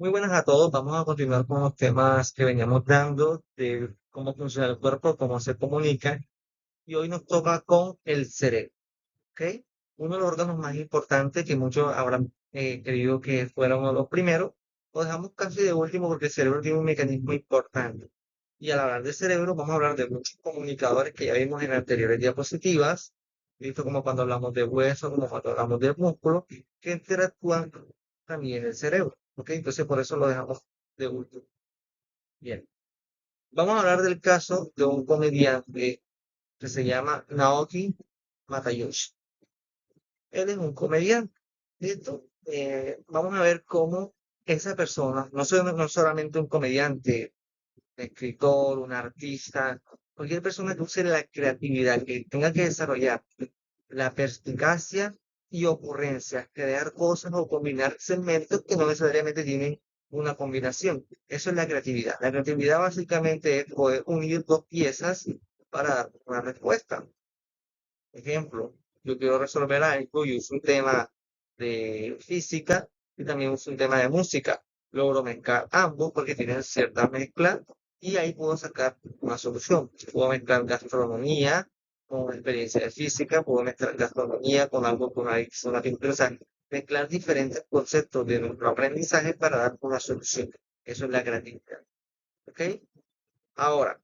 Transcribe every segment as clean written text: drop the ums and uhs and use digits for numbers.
Muy buenas a todos. Vamos a continuar con los temas que veníamos dando de cómo funciona el cuerpo, cómo se comunica. Y hoy nos toca con el cerebro, ¿ok? Uno de los órganos más importantes que muchos habrán querido que fuera uno de los primeros, lo dejamos casi de último porque el cerebro tiene un mecanismo importante. Y al hablar de cerebro, vamos a hablar de muchos comunicadores que ya vimos en anteriores diapositivas, visto como cuando hablamos de hueso, como cuando hablamos de músculo, que interactúan también en el cerebro. ¿Ok? Entonces por eso lo dejamos de último. Bien, vamos a hablar del caso de un comediante que se llama Naoki Matayoshi. Él es un comediante. ¿Listo? Vamos a ver cómo esa persona, no solamente un comediante, un escritor, un artista, cualquier persona que use la creatividad, que tenga que desarrollar la perspicacia y ocurrencia, crear cosas o combinar segmentos que no necesariamente tienen una combinación. Eso es la creatividad. La creatividad básicamente es poder unir dos piezas para dar una respuesta. Ejemplo, yo quiero resolver algo y uso un tema de física y también uso un tema de música. Logro mezclar ambos porque tienen cierta mezcla y ahí puedo sacar una solución. Puedo mezclar gastronomía con experiencia de física, puedo mezclar gastronomía con algo con una pintura, o sea, mezclar diferentes conceptos de nuestro aprendizaje para dar una solución. Eso es la creatividad. ¿Ok? Ahora,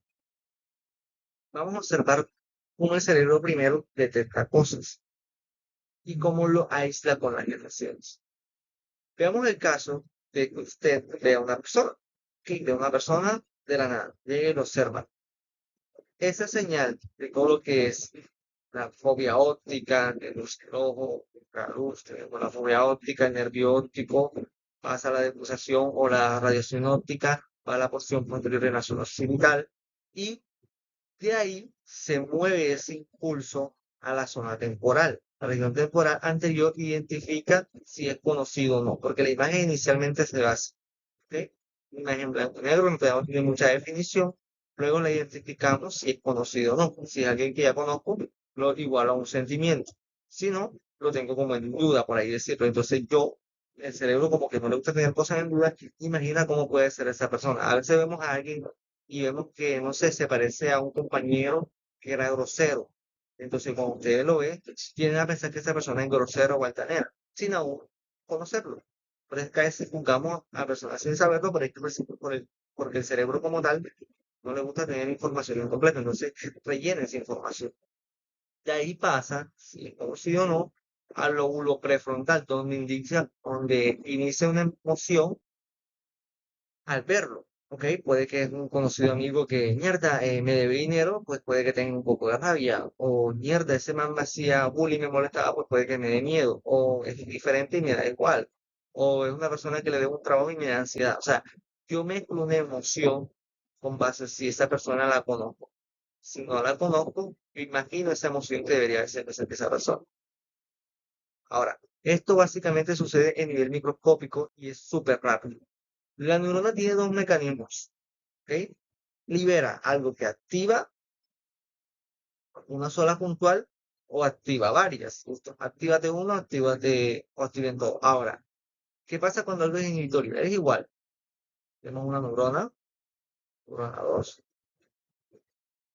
vamos a observar cómo el cerebro primero detecta cosas y cómo lo aísla con las generaciones. Veamos el caso de que usted vea una persona, que de una persona de la nada, llega y lo observa. Esa señal de todo lo que es la fobia óptica, el luz del ojo, la luz, tenemos la fobia óptica, el nervio óptico, pasa la decusación o la radiación óptica, va a la porción posterior de la zona occipital y de ahí se mueve ese impulso a la zona temporal. La región temporal anterior identifica si es conocido o no, porque la imagen inicialmente se va así. ¿Ok? Una imagen blanco y negro no tiene mucha definición. Luego la identificamos si es conocido o no. Si es alguien que ya conozco, lo igualo a un sentimiento. Si no, lo tengo como en duda, por ahí decirlo. Entonces el cerebro como que no le gusta tener cosas en duda, imagina cómo puede ser esa persona. A veces vemos a alguien y vemos que, no sé, se parece a un compañero que era grosero. Entonces, cuando ustedes lo ven, tienden a pensar que esa persona es grosera o altanera, sin aún conocerlo. Por eso que a veces juzgamos a personas sin saberlo, pero es que porque el cerebro como tal no le gusta tener información incompleta, entonces rellena esa información. De ahí pasa, si es conocido o no, al lóbulo prefrontal, donde inicia una emoción al verlo. ¿Ok? Puede que es un conocido amigo que, mierda, me debe dinero, pues puede que tenga un poco de rabia. O mierda, ese man me hacía bullying, me molestaba, pues puede que me dé miedo. O es diferente y me da igual. O es una persona que le debo un trabajo y me da ansiedad. O sea, yo mezclo una emoción con base si esa persona la conozco. Si no la conozco, yo imagino esa emoción que debería ser esa persona. Ahora, esto básicamente sucede en nivel microscópico y es súper rápido. La neurona tiene dos mecanismos, ¿ok? Libera algo que activa una sola puntual o activa varias. Justo, actívate uno, actívate o activen todo. Ahora, ¿qué pasa cuando algo es inhibitorio? Es igual. Tenemos una neurona 2.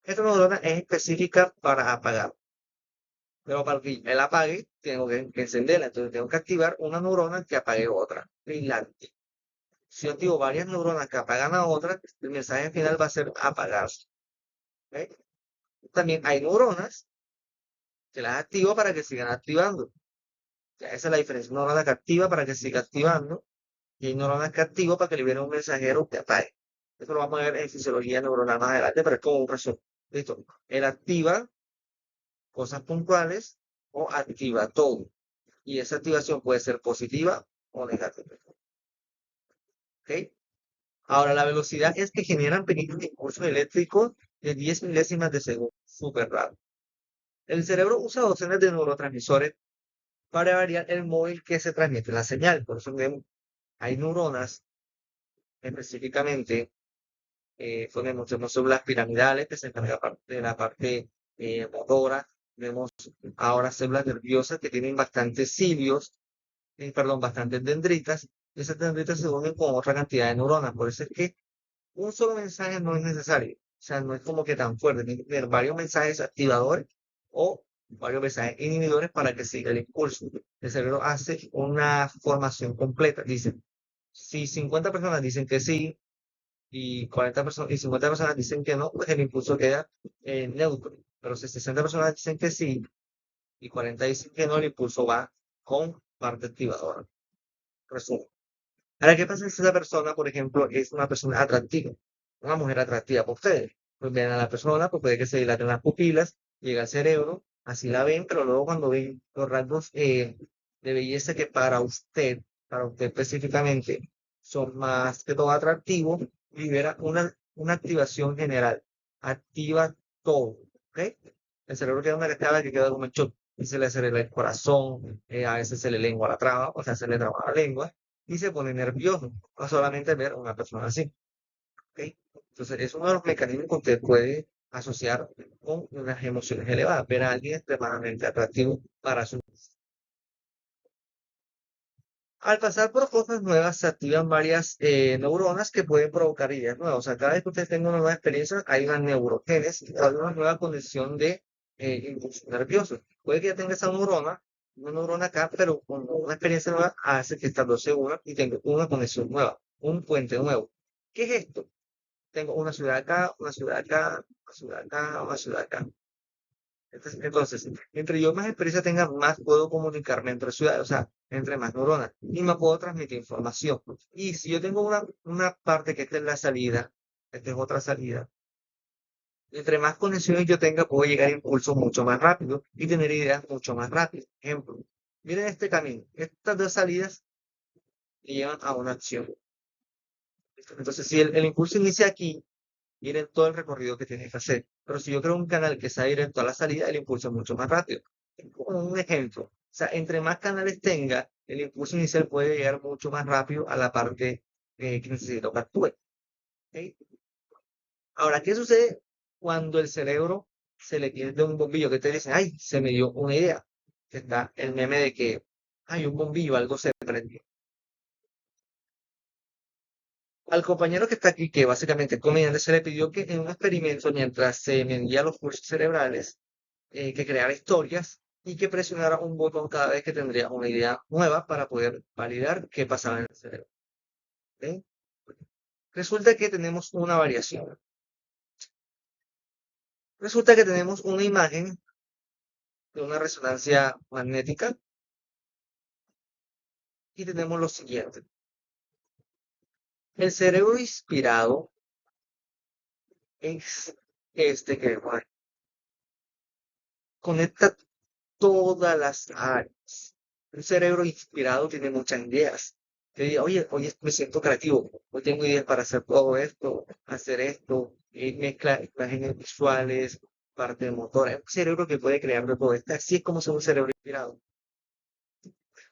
Esta neurona es específica para apagar. Pero para que el apague, tengo que encenderla. Entonces tengo que activar una neurona que apague otra. Y la activo. Si yo activo varias neuronas que apagan a otras, el mensaje final va a ser apagarse. ¿Ok? También hay neuronas que las activo para que sigan activando. Ya esa es la diferencia. Una neurona que activa para que siga activando y hay neuronas que activo para que libere un mensajero que apague. Esto lo vamos a ver en fisiología neuronal más adelante, pero es como un resumen. Listo. Él activa cosas puntuales o activa todo. Y esa activación puede ser positiva o negativa. ¿Ok? Ahora, la velocidad es que generan pequeños impulsos eléctricos de 10 milésimas de segundo. Súper raro. El cerebro usa docenas de neurotransmisores para variar el móvil que se transmite la señal. Por eso hay neuronas específicamente, tenemos células piramidales que se encargan de la parte motora. Vemos ahora células nerviosas que tienen bastantes cilios, perdón, bastantes dendritas esas dendritas se unen con otra cantidad de neuronas. Por eso es que un solo mensaje no es necesario. O sea, no es como que tan fuerte. Tiene que tener varios mensajes activadores o varios mensajes inhibidores para que siga el impulso. El cerebro hace una formación completa. Dicen, si 50 personas dicen que sí y 40 personas y 50 personas dicen que no, pues el impulso queda neutro. Pero si 60 personas dicen que sí y 40 dicen que no, el impulso va con parte activadora. Resumen. Ahora, ¿qué pasa si esa persona, por ejemplo, es una persona atractiva? Una mujer atractiva para ustedes. Pues ven a la persona, pues puede que se dilaten las pupilas, llega al cerebro, así la ven, pero luego cuando ven los rasgos de belleza que para usted específicamente, son más que todo atractivos, libera una activación general. Activa todo, ¿ok? El cerebro queda una cascada que queda como en shock. Y se le acelera el corazón, a veces se le lengua la traba, o sea, se le traba la lengua y se pone nervioso, no solamente ver a una persona así, ¿ok? Entonces, es uno de los mecanismos que usted puede asociar con unas emociones elevadas, ver a alguien extremadamente atractivo para su... Al pasar por cosas nuevas, se activan varias neuronas que pueden provocar ideas nuevas. O sea, cada vez que usted tenga una nueva experiencia, hay una neurogénesis, hay una nueva condición de impulso nervioso. Puede que ya tenga esa neurona, una neurona acá, pero con una experiencia nueva hace que estas dos se unan y tenga una conexión nueva, un puente nuevo. ¿Qué es esto? Tengo una ciudad acá, una ciudad acá, una ciudad acá, una ciudad acá. Entonces, entre yo más experiencia tenga, más puedo comunicarme entre ciudades, o sea, entre más neuronas, y más puedo transmitir información. Y si yo tengo una parte que esta es la salida, esta es otra salida, entre más conexiones yo tenga, puedo llegar a impulsos mucho más rápido y tener ideas mucho más rápido. Ejemplo, miren este camino, estas dos salidas me llevan a una acción. Entonces, si el impulso inicia aquí, miren todo el recorrido que tienes que hacer. Pero si yo creo un canal que sea directo a la salida, el impulso es mucho más rápido. Como un ejemplo. O sea, entre más canales tenga, el impulso inicial puede llegar mucho más rápido a la parte que necesito que actúe. ¿Ok? Ahora, ¿qué sucede cuando el cerebro se le pierde un bombillo? Que te dice, ay, se me dio una idea. Que está el meme de que hay un bombillo, algo se prendió. Al compañero que está aquí, que básicamente es comediante, se le pidió que en un experimento, mientras se medía los pulsos cerebrales, que creara historias y que presionara un botón cada vez que tendría una idea nueva para poder validar qué pasaba en el cerebro. ¿Ok? Resulta que tenemos una variación. Resulta que tenemos una imagen de una resonancia magnética y tenemos lo siguiente. El cerebro inspirado es este que conecta todas las áreas. Un cerebro inspirado tiene muchas ideas. Te diga, oye, oye, me siento creativo, hoy tengo ideas para hacer todo esto, hacer esto, mezcla imágenes visuales, parte motora. Es un cerebro que puede crear de todo esto. Así es como es un cerebro inspirado.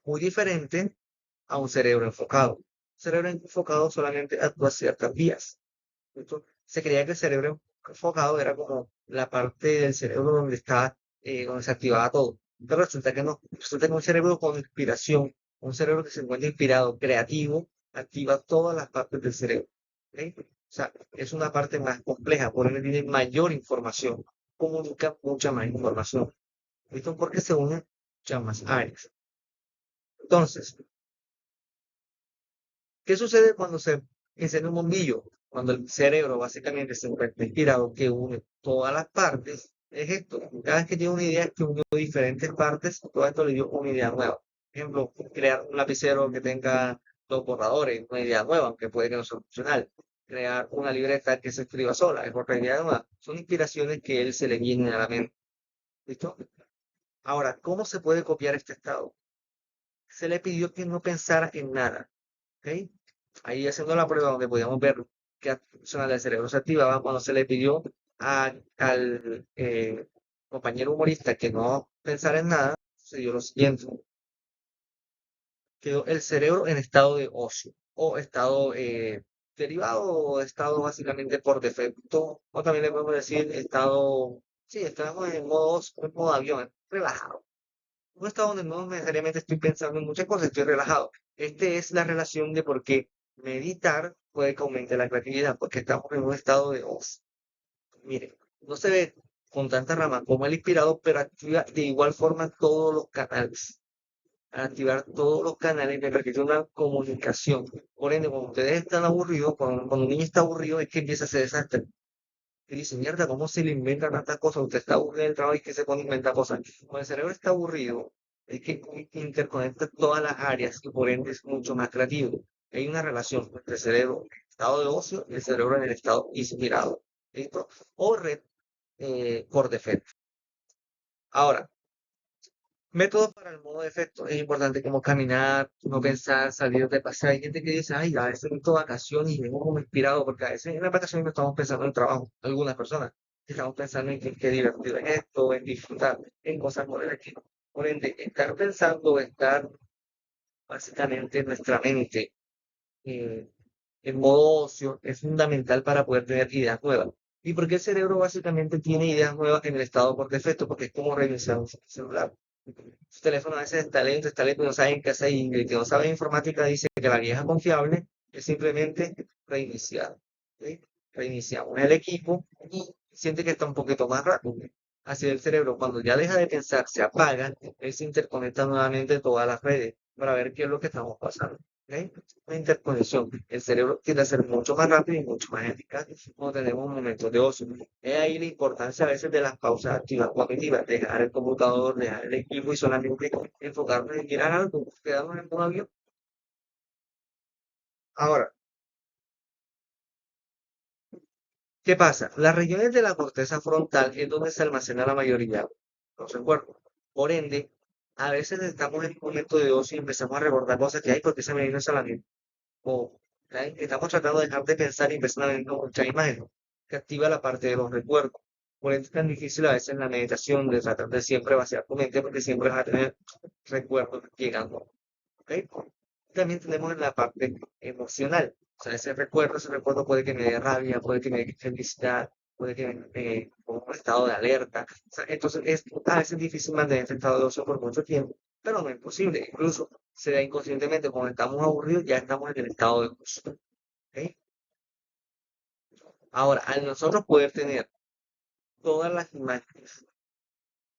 Muy diferente a un cerebro enfocado. Un cerebro enfocado solamente actúa ciertas vías. ¿Cierto? Se creía que el cerebro enfocado era como la parte del cerebro donde está, donde se activaba todo. Pero resulta que no. Resulta que un cerebro con inspiración, un cerebro que se encuentra inspirado, creativo, activa todas las partes del cerebro. ¿Ok? O sea, es una parte más compleja, por ende tiene mayor información, comunica mucha más información. ¿Listo? Porque se unen muchas más áreas. Entonces, ¿qué sucede cuando se enciende un bombillo? Cuando el cerebro básicamente se encuentra inspirado, que une todas las partes, es esto. Cada vez que tiene una idea que unió diferentes partes, todo esto le dio una idea nueva. Por ejemplo, crear un lapicero que tenga dos borradores, una idea nueva, aunque puede que no sea funcional. Crear una libreta que se escriba sola, es otra idea nueva. Son inspiraciones que él se le vienen a la mente. ¿Listo? Ahora, ¿cómo se puede copiar este estado? Se le pidió que no pensara en nada. ¿Ok? Ahí haciendo la prueba donde podíamos ver qué zona del cerebro se activaba cuando se le pidió al compañero humorista que no pensara en nada, se dio lo siguiente, quedó el cerebro en estado de ocio o estado derivado o estado básicamente por defecto, o también le podemos decir estado, sí, estamos en modo, en modo avión, relajado. Un estado donde no necesariamente estoy pensando en muchas cosas, estoy relajado. Esta es la relación de por qué meditar puede que aumente la creatividad, porque estamos en un estado de ocio. Mire, no se ve con tanta rama como el inspirado, pero activa de igual forma todos los canales. Al activar todos los canales me requiere una comunicación. Por ende, cuando ustedes están aburridos, cuando un niño está aburrido, es que empieza a hacer desastre. Y dice, mierda, ¿cómo se le inventan tantas cosas? Usted está aburrido del trabajo y que se pone a inventar cosas. Cuando el cerebro está aburrido, es que interconecta todas las áreas y por ende es mucho más creativo. Hay una relación entre el cerebro en el estado de ocio y el cerebro en el estado inspirado. ¿Listo? O red por defecto. Ahora, métodos para el modo de efecto. Es importante como caminar, no pensar, salir de paseo. Hay gente que dice, ay, a veces necesito vacaciones y vengo como inspirado, porque a veces en las vacaciones no estamos pensando en el trabajo. Algunas personas estamos pensando en qué divertido es esto, en disfrutar, en cosas por el estilo. Por ende, estar pensando, estar básicamente en nuestra mente eh, en modo ocio es fundamental para poder tener ideas nuevas. ¿Y por qué el cerebro básicamente tiene ideas nuevas en el estado por defecto? Porque es como reiniciar un celular. Su teléfono a veces está lento y no saben qué hacer y el que no sabe de informática dice que la vieja confiable es simplemente reiniciar. ¿Sí? Reiniciamos el equipo y siente que está un poquito más rápido. Así el cerebro, cuando ya deja de pensar, se apaga, él se interconecta nuevamente todas las redes para ver qué es lo que estamos pasando. ¿Ok? Una interconexión. El cerebro tiende a ser mucho más rápido y mucho más eficaz cuando tenemos momentos de ocio. Es ahí la importancia a veces de las pausas activas cognitivas, dejar el computador, dejar el equipo y solamente enfocarnos en mirar algo, quedarnos en un avión. Ahora, ¿qué pasa? Las regiones de la corteza frontal es donde se almacena la mayoría de los recuerdos. Por ende, a veces estamos en un momento de ocio y empezamos a recordar cosas que hay porque se me vino esa a la mente. O estamos tratando de dejar de pensar y empezar a ver muchas imágenes, que activa la parte de los recuerdos. Por eso es tan difícil a veces en la meditación de tratar de siempre vaciar tu mente porque siempre vas a tener recuerdos llegando. ¿Ok? También tenemos en la parte emocional. O sea, ese recuerdo puede que me dé rabia, puede que me dé felicidad, puede que me ponga un estado de alerta. O sea, entonces es a veces difícil mantener este estado de ocio por mucho tiempo, pero no es imposible. Incluso se da inconscientemente cuando estamos aburridos, ya estamos en el estado de ocio. ¿Ok? Ahora, al nosotros poder tener todas las imágenes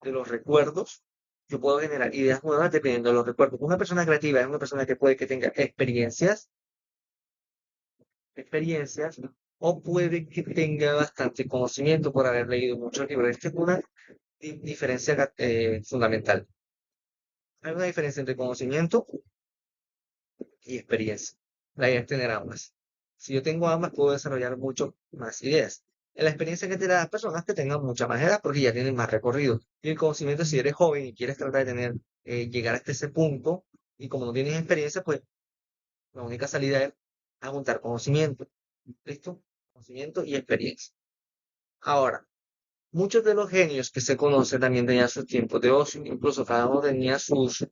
de los recuerdos, yo puedo generar ideas nuevas dependiendo de los recuerdos. Una persona creativa es una persona que puede que tenga experiencias, o puede que tenga bastante conocimiento por haber leído muchos libros. Esta es una diferencia fundamental. Hay una diferencia entre conocimiento y experiencia. La idea es tener ambas. Si yo tengo ambas, puedo desarrollar mucho más ideas. En la experiencia que tienen las personas que tengan mucha más edad porque ya tienen más recorrido. Y el conocimiento, si eres joven y quieres tratar de tener, llegar hasta ese punto, y como no tienes experiencia, pues la única salida es juntar conocimiento. ¿Listo? Conocimiento y experiencia. Ahora, muchos de los genios que se conocen también tenían sus tiempos de ocio, incluso cada uno tenía sus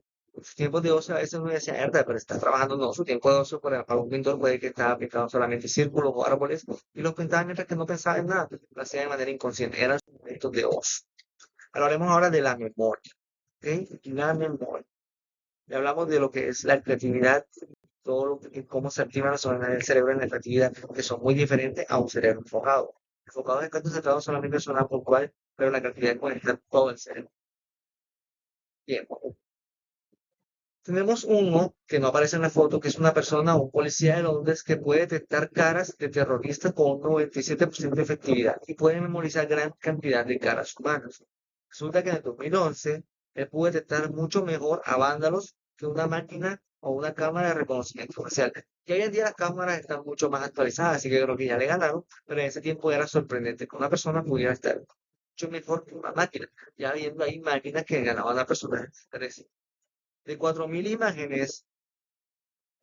tiempos de ocio. A veces uno decía, "Herda, pero está trabajando, no, su tiempo de ocio para un pintor puede que estaba pintando solamente círculos o árboles y los pintaba mientras que no pensaba en nada, lo hacía de manera inconsciente, eran sus momentos de ocio. Ahora hablemos ahora de la memoria, ¿ok? La memoria. Ya hablamos de lo que es la creatividad, todo lo que, cómo se activan las zonas del cerebro en la creatividad, que son muy diferentes a un cerebro enfocado. Enfocado es concentrado solamente en zona puntual, pero la creatividad conecta todo el cerebro. Bien, tenemos uno que no aparece en la foto, que es una persona, un policía de Londres, que puede detectar caras de terroristas con un 97% de efectividad y puede memorizar gran cantidad de caras humanas. Resulta que en el 2011 él pudo detectar mucho mejor a vándalos que una máquina o una cámara de reconocimiento facial. Y hoy en día las cámaras están mucho más actualizadas, así que creo que ya le ganaron, pero en ese tiempo era sorprendente que una persona pudiera estar mucho mejor que una máquina. Ya viendo ahí máquinas que ganaban a personas de 4.000 imágenes,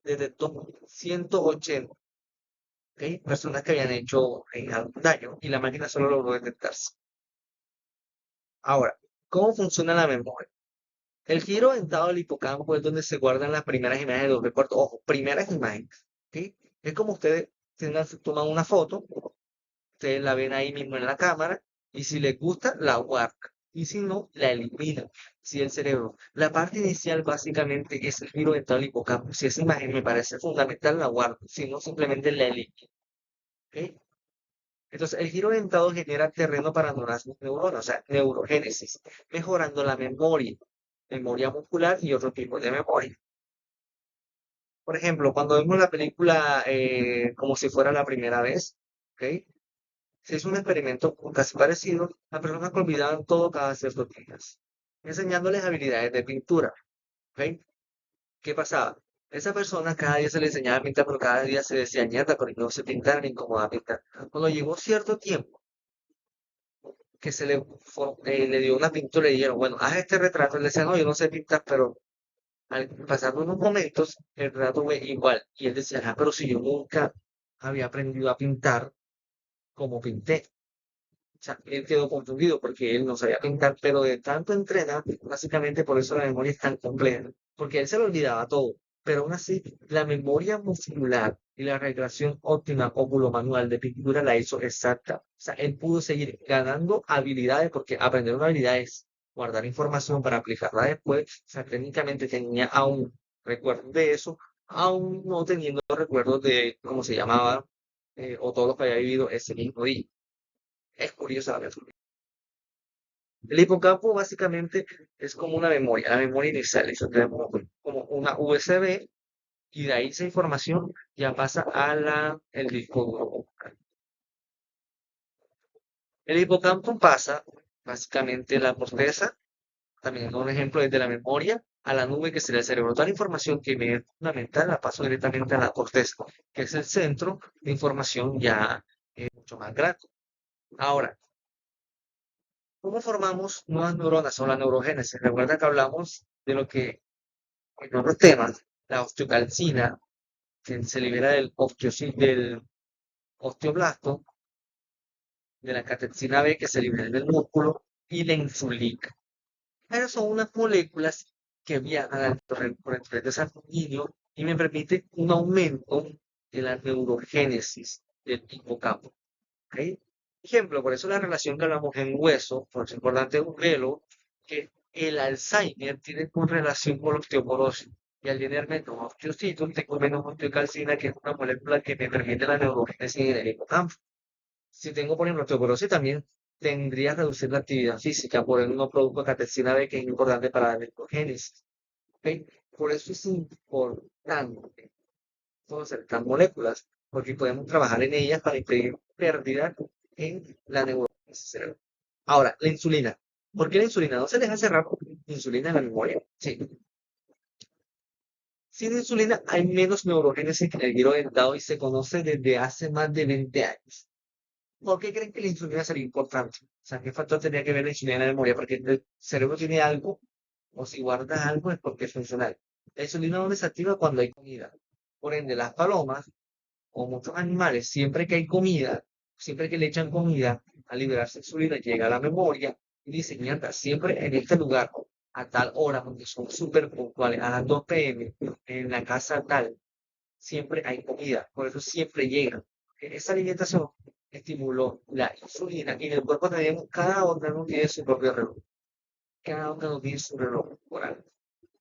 detectó 180, ¿ok? Personas que habían hecho algún daño y la máquina solo logró detectarse. Ahora, ¿cómo funciona la memoria? El giro dentado del hipocampo es donde se guardan las primeras imágenes de los recuerdos. Ojo, primeras imágenes, ¿ok? Es como ustedes toman una foto, ustedes la ven ahí mismo en la cámara y si les gusta, la guardan. y si no, la elimina. Si el cerebro, la parte inicial básicamente es el giro dental del hipocampo. Si esa imagen me parece fundamental, la guardo, si no, simplemente la elimino. ¿Ok? Entonces, el giro dentado genera terreno para nuevas neuronas, o sea, neurogénesis, mejorando la memoria muscular y otro tipo de memoria. Por ejemplo, cuando vemos la película como si fuera la primera vez, ¿ok? Se hizo un experimento casi parecido a personas que olvidaban todo cada ciertos días, enseñándoles habilidades de pintura, ¿ok? ¿Qué pasaba? Esa persona cada día se le enseñaba a pintar, pero cada día se decía, mierda, pero no sé pintar, ni incómoda pintar. Cuando llegó cierto tiempo que le dio una pintura y le dijeron, bueno, haz este retrato, él decía, no, yo no sé pintar, pero al pasar unos momentos, el retrato fue igual. Y él decía, ah, pero si yo nunca había aprendido a pintar como pinté. O sea, él quedó confundido porque él no sabía pintar, pero de tanto entrenar, básicamente por eso la memoria es tan compleja, porque él se lo olvidaba todo, pero aún así la memoria muscular y la recreación óptima óculo-manual de pintura la hizo exacta. O sea, él pudo seguir ganando habilidades, porque aprender una habilidad es guardar información para aplicarla después. O sea, técnicamente tenía aún recuerdos de eso, aún no teniendo recuerdos de cómo se llamaba o todo lo que había vivido ese mismo día. Es curioso la verdad. El hipocampo básicamente es como una memoria, la memoria inicial. Eso tenemos como una USB y de ahí esa información ya pasa a el disco duro. El hipocampo pasa básicamente la corteza, también un ejemplo desde la memoria, a la nube que sería el cerebro. Toda la información que me es fundamental la paso directamente a la corteza, que es el centro de información ya mucho más grande. Ahora, ¿cómo formamos nuevas neuronas o la neurogénesis? Recuerda que hablamos de lo que en otros temas, la osteocalcina, que se libera del osteoblasto, de la catexina B, que se libera del músculo, y la insulina. Pero son unas moléculas que viajan por el torrente sanguíneo y me permite un aumento de la neurogénesis del hipocampo. ¿Ok? Ejemplo, por eso la relación que hablamos en hueso, por es importante un velo, que el Alzheimer tiene correlación con la osteoporosis. Y al tener menos osteocitos, tengo menos osteocalcina, que es una molécula que me permite la neurogénesis en el hipocampo. Si tengo, por ejemplo, osteoporosis, también tendría que reducir la actividad física, por el no producto catecina B, que es importante para la neurogénesis. ¿Ok? Por eso es importante conocer estas moléculas, porque podemos trabajar en ellas para impedir pérdida en la neurona. Ahora, la insulina. ¿Por qué la insulina no se deja cerrar? Insulina en la memoria. Sí. Sin insulina hay menos neurogénesis en el giro dentado y se conoce desde hace más de 20 años. ¿Por qué creen que la insulina sería importante? O sea, ¿qué factor tenía que ver la insulina en la memoria? Porque el cerebro tiene algo, o si guarda algo es porque es funcional. La insulina no se activa cuando hay comida. Por ende, las palomas o muchos animales, siempre que hay comida, siempre que le echan comida, al liberarse insulina llega a la memoria y dice, mierda, siempre en este lugar, a tal hora, porque son súper puntuales, a las 2 p.m., en la casa tal, siempre hay comida, por eso siempre llega. Esa alimentación estimuló la insulina y en el cuerpo tenemos, cada órgano tiene su propio reloj, cada órgano tiene su reloj corporal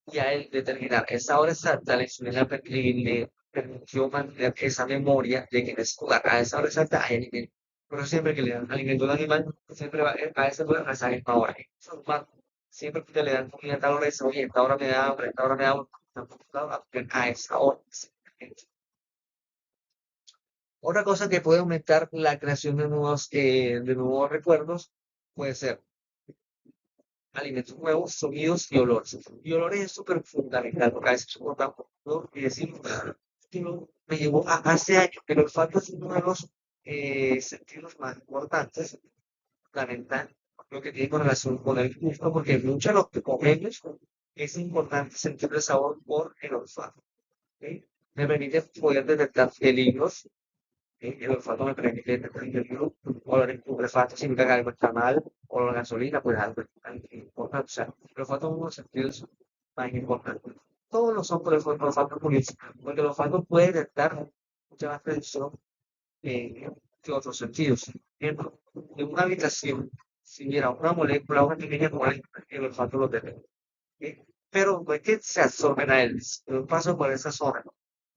y a él determinar esa hora exacta, la insulina le permitió mantener esa memoria de que en ese lugar, a esa hora exacta hay alimento. Pero siempre que le dan alimento a un animal, siempre va a ese lugar a esa misma hora. Eso es humano. Siempre que le dan comida a tal hora, dice, oye, esta hora me da hambre, esta hora me da hambre, a esa hora. Otra cosa que puede aumentar la creación de nuevos recuerdos puede ser alimentos nuevos, sonidos y olores. Y olores es súper fundamental, porque a veces recordamos y decimos, "Ah, que me llevó hace años, que el olfato es uno de los sentidos más importantes, fundamental, lo que tiene con relación con el gusto, porque muchos de los que comemos es importante sentir el sabor por el olfato. ¿Ok? Me permite poder detectar peligros, el olfato me permite detectar peligros, olor en putrefacto significa que algo está mal, olor a gasolina, pues algo importante. O sea, el olfato es uno de los sentidos más importantes. Todos lo son por el olfato público, porque el olfato puede detectar mucha más precisión que otros sentidos. Por ejemplo, en una habitación, si hubiera una molécula, una pequeña molécula, el olfato lo detecta. ¿Ok? Pero no es que se absorben a él, yo paso por esa zona,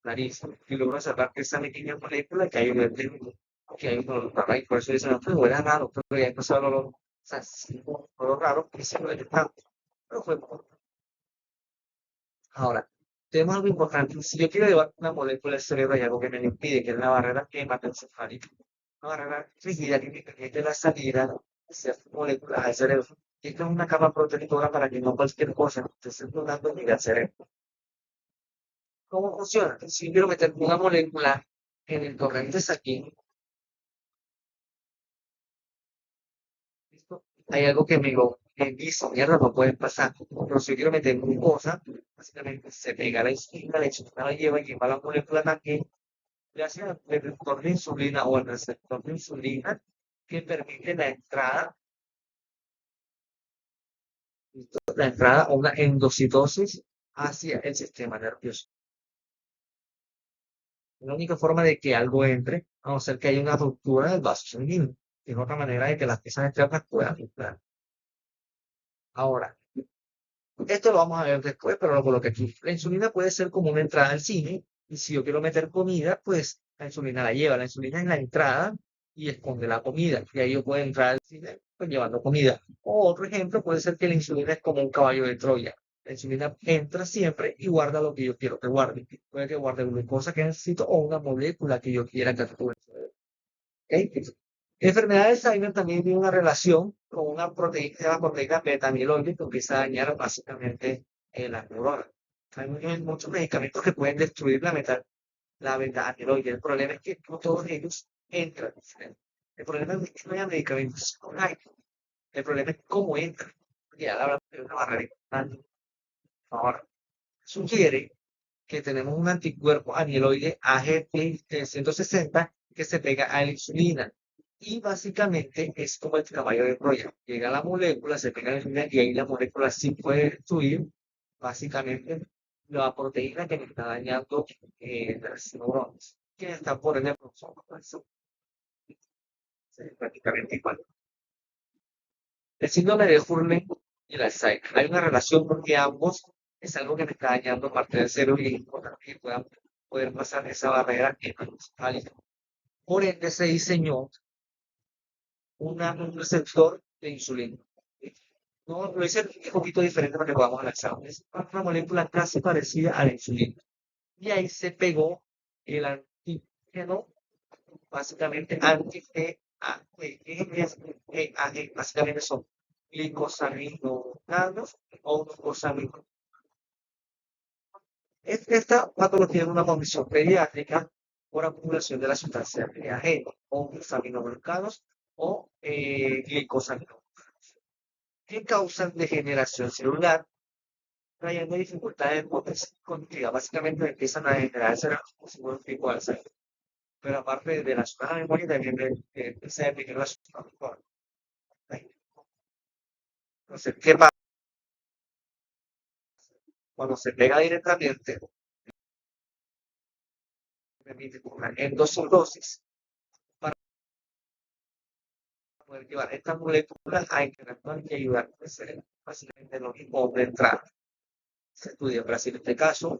nariz, y logro saber que esa pequeña molécula que hay en el dedo, que hay un olor raro, y por eso dicen, no, pues huele raro, pero ya no sabe el olor, o sea, sí, un olor raro, que se lo detectamos, pero fue poco. Ahora, tenemos algo importante, si yo quiero llevar una molécula al cerebro, hay algo que me lo impide, que es la barrera hematoencefálica, una barrera rígida que me permite la salida de ciertas moléculas al cerebro. Y esto es una capa protectora para que no cualquier cosa que esté circulando llegue al cerebro. ¿Cómo funciona? Si quiero meter una molécula en el torrente sanguíneo, ¿listo? Hay algo que me lo dice, mierda, no puede pasar. Pero si yo quiero meter glucosa, básicamente se pega la insulina la lleva la molécula también, le hace el receptor de insulina o el receptor de insulina que permite la entrada o una endocitosis hacia el sistema nervioso. La única forma de que algo entre, a no ser que haya una ruptura del vaso sanguíneo, que es otra manera de que las piezas externas puedan entrar. Ahora, esto lo vamos a ver después, pero lo coloqué aquí. La insulina puede ser como una entrada al cine, y si yo quiero meter comida, pues la insulina la lleva. La insulina es la entrada y esconde la comida. Y ahí yo puedo entrar al cine pues, llevando comida. O otro ejemplo puede ser que la insulina es como un caballo de Troya. La insulina entra siempre y guarda lo que yo quiero que guarde. Puede que guarde glucosa que necesito o una molécula que yo quiera que actúe. ¿Ok? La enfermedad de Alzheimer también tiene una relación con una proteína, se llama proteína beta-amiloide, que empieza a dañar básicamente las neuronas. Hay muchos medicamentos que pueden destruir la beta-amiloide. El problema es que no todos ellos entran. El problema es que no haya medicamentos con hay. El problema es cómo entran. Ya la verdad es una barrera importante. Ahora, sugiere que tenemos un anticuerpo amiloide AG160 que se pega a la insulina. Y básicamente es como el caballo de Troya. Llega la molécula, se pega a la insulina y ahí la molécula sí puede destruir básicamente la proteína que me está dañando las neuronas. Que está por el proceso prácticamente igual. El síndrome de Hurley y el Alzheimer. Hay una relación porque ambos es algo que me está dañando parte del cerebro y es importante que puedan poder pasar esa barrera que es válida. Por ende se diseñó un receptor de insulina. No, lo hice un poquito diferente para que podamos analizar. Es una molécula casi parecida a la insulina. Y ahí se pegó el antígeno, básicamente anti-GAG, básicamente son glicosaminogranos o glucosaminogranos. Esta patología es una condición pediátrica por acumulación de la sustancia GAG o glucosaminogranos o glicosaminogranos que causan degeneración celular, trayendo dificultades cognitivas. Básicamente empiezan a degenerarse como un tipo de Alzheimer. Pero aparte de la zona de memoria, también empieza a definir la zona motora. Entonces, ¿qué pasa? Cuando se pega directamente, permite una endocitosis para poder llevar estas moléculas a interactuar y ayudar a crecer. Básicamente lo mismo de entrada. Se estudia en Brasil este caso,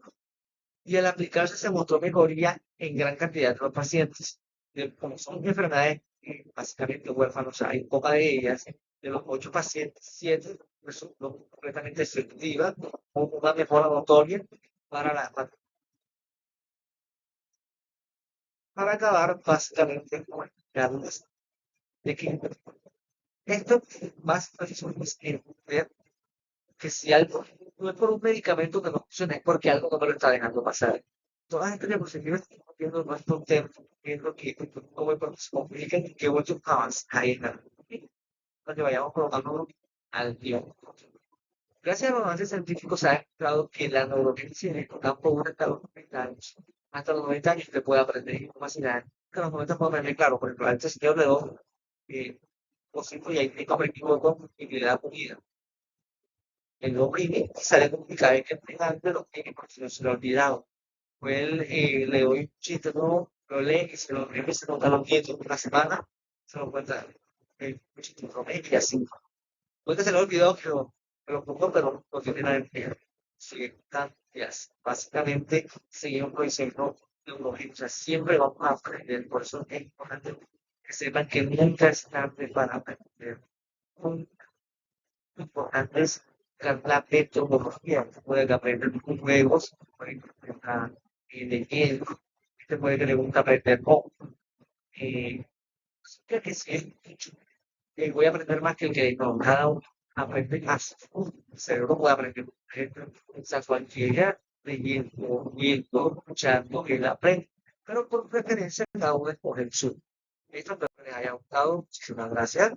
y al aplicarse se mostró mejoría en gran cantidad de los pacientes. Como son enfermedades básicamente huérfanos, hay pocas de ellas, de los 8 pacientes, 7 resultó completamente efectiva con una mejora notoria para, para acabar básicamente con las de que esto básicamente es entender que si algo no es por un medicamento que no funciona, es porque algo no me lo está dejando pasar. Todas estas diapositivas que estamos viendo no es un tema, viendo que cómo se complican y qué muchos avances hay en la para que vayamos colocando al tiempo. Gracias a los avances científicos se ha demostrado que la neurociencia en el campo una hasta los 90 años. Hasta los 90 años usted puede aprender capacidad. Hasta los 90 puede aprender, claro, por ejemplo, este señor de dos, por cierto, y ahí tengo aprendido con utilidad comida. El nombre y sale complicado, hay que entregar de los que porque se lo ha olvidado. Pues él le doy un chiste nuevo, lo lee y se lo revisa, se nota los nietos una semana, se lo cuenta. y así. Puede que se le ha olvidado que lo pongo, pero lo tienen en ciertas días. Básicamente, seguimos diciendo neurología, o sea, siempre vamos a aprender, por eso es importante que sepan que nunca es tarde para aprender. Nunca. Lo importante es la metodología, puede aprender con juegos, puede aprender leyendo, te puede que le gusta aprender con, eh, creo que sí, voy a aprender más que el que no, cada uno aprende más. El cerebro puede aprender, o sea, cualquiera leyendo, viendo, escuchando, él aprende. Pero por preferencia, cada uno escoge el suyo. Esto espero que les haya gustado. Muchísimas gracias.